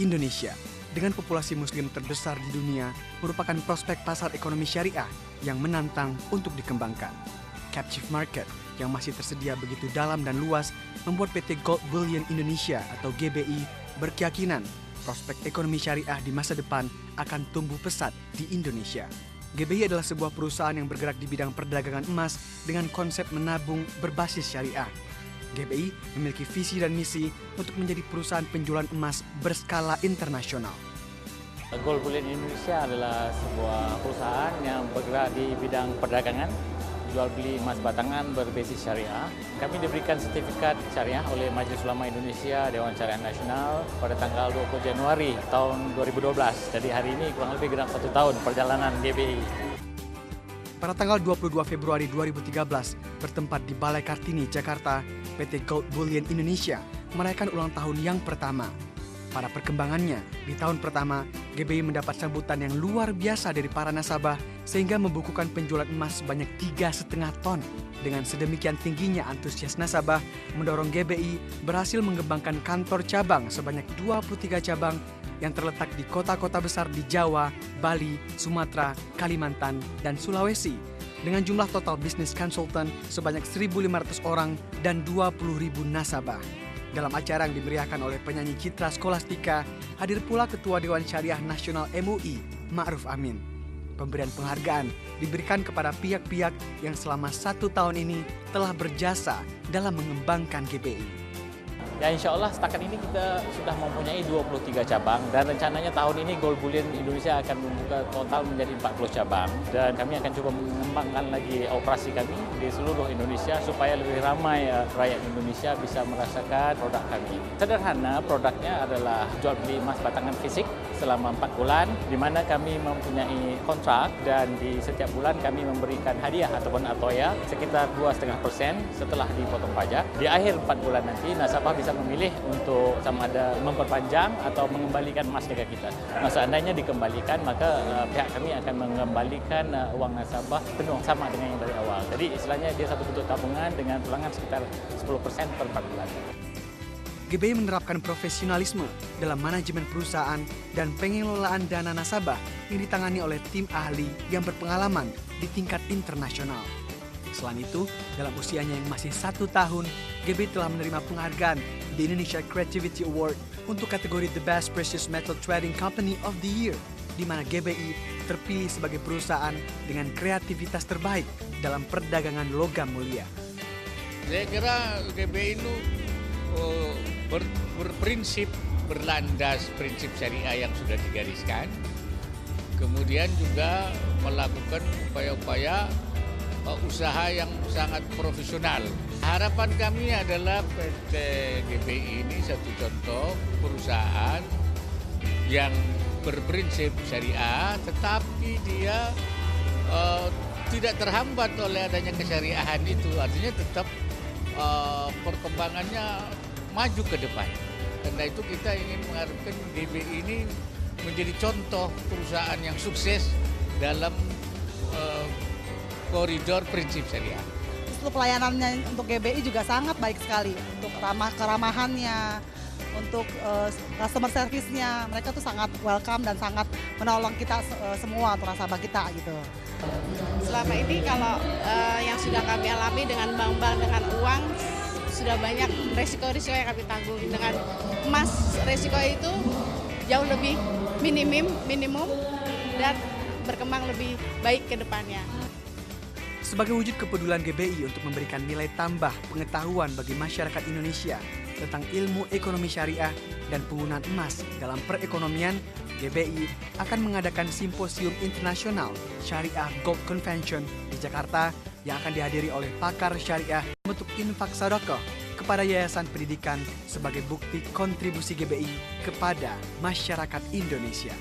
Indonesia dengan populasi muslim terbesar di dunia merupakan prospek pasar ekonomi syariah yang menantang untuk dikembangkan. Captive market yang masih tersedia begitu dalam dan luas membuat PT Gold Bullion Indonesia atau GBI berkeyakinan prospek ekonomi syariah di masa depan akan tumbuh pesat di Indonesia. GBI adalah sebuah perusahaan yang bergerak di bidang perdagangan emas dengan konsep menabung berbasis syariah. GBI memiliki visi dan misi untuk menjadi perusahaan penjualan emas berskala internasional. Gold Bullion Indonesia adalah sebuah perusahaan yang bergerak di bidang perdagangan, jual beli emas batangan berbasis syariah. Kami diberikan sertifikat syariah oleh Majelis Ulama Indonesia Dewan Syariah Nasional pada tanggal 20 Januari tahun 2012. Jadi hari ini kurang lebih genap 1 tahun perjalanan GBI. Pada tanggal 22 Februari 2013, bertempat di Balai Kartini, Jakarta, PT Gold Bullion Indonesia merayakan ulang tahun yang pertama. Pada perkembangannya, di tahun pertama, GBI mendapat sambutan yang luar biasa dari para nasabah sehingga membukukan penjualan emas sebanyak 3,5 ton. Dengan sedemikian tingginya antusias nasabah, mendorong GBI berhasil mengembangkan kantor cabang sebanyak 23 cabang yang terletak di kota-kota besar di Jawa, Bali, Sumatera, Kalimantan, dan Sulawesi. Dengan jumlah total bisnis konsultan sebanyak 1.500 orang dan 20.000 nasabah. Dalam acara yang dimeriahkan oleh penyanyi Citra Scholastika, hadir pula Ketua Dewan Syariah Nasional MUI, Ma'ruf Amin. Pemberian penghargaan diberikan kepada pihak-pihak yang selama 1 tahun ini telah berjasa dalam mengembangkan GBI. Ya, insya Allah setakat ini kita sudah mempunyai 23 cabang dan rencananya tahun ini Gold Bullion Indonesia akan membuka total menjadi 40 cabang dan kami akan coba mengembangkan lagi operasi kami di seluruh Indonesia supaya lebih ramai rakyat Indonesia bisa merasakan produk kami. Sederhana, produknya adalah jual beli emas batangan fisik selama 4 bulan di mana kami mempunyai kontrak dan di setiap bulan kami memberikan hadiah ataupun atoya sekitar 2,5% setelah dipotong pajak. Di akhir 4 bulan nanti nasabah bisa memilih untuk sama ada memperpanjang atau mengembalikan emasnya ke kita. Nah, seandainya dikembalikan, maka pihak kami akan mengembalikan uang nasabah penuh sama dengan yang dari awal. Jadi istilahnya dia satu bentuk tabungan dengan tulangan sekitar 10% per 4 bulan. GBI menerapkan profesionalisme dalam manajemen perusahaan dan pengelolaan dana nasabah yang ditangani oleh tim ahli yang berpengalaman di tingkat internasional. Selain itu, dalam usianya yang masih 1 tahun, GBI telah menerima penghargaan di Indonesia Creativity Award untuk kategori The Best Precious Metal Trading Company of the Year, di mana GBI terpilih sebagai perusahaan dengan kreativitas terbaik dalam perdagangan logam mulia. Saya kira GBI itu berprinsip berlandas prinsip syariah yang sudah digariskan, kemudian juga melakukan upaya-upaya usaha yang sangat profesional. Harapan kami adalah PT GBI ini satu contoh perusahaan yang berprinsip syariah, tetapi dia tidak terhambat oleh adanya kesyariahan itu. Artinya tetap perkembangannya maju ke depan. Karena itu kita ingin mengharapkan GBI ini menjadi contoh perusahaan yang sukses dalam koridor prinsip syariah. Untuk pelayanannya untuk GBI juga sangat baik sekali. Untuk keramahannya, untuk customer service-nya, mereka tuh sangat welcome dan sangat menolong kita semua, untuk nasabah kita gitu. Selama ini kalau yang sudah kami alami dengan bank-bank dengan uang, sudah banyak resiko-resiko yang kami tanggung. Dengan emas, resiko itu jauh lebih minimum dan berkembang lebih baik ke depannya. Sebagai wujud kepedulian GBI untuk memberikan nilai tambah pengetahuan bagi masyarakat Indonesia tentang ilmu ekonomi syariah dan penggunaan emas dalam perekonomian, GBI akan mengadakan simposium internasional Syariah Gold Convention di Jakarta yang akan dihadiri oleh pakar syariah untuk infak sedekah kepada yayasan pendidikan sebagai bukti kontribusi GBI kepada masyarakat Indonesia.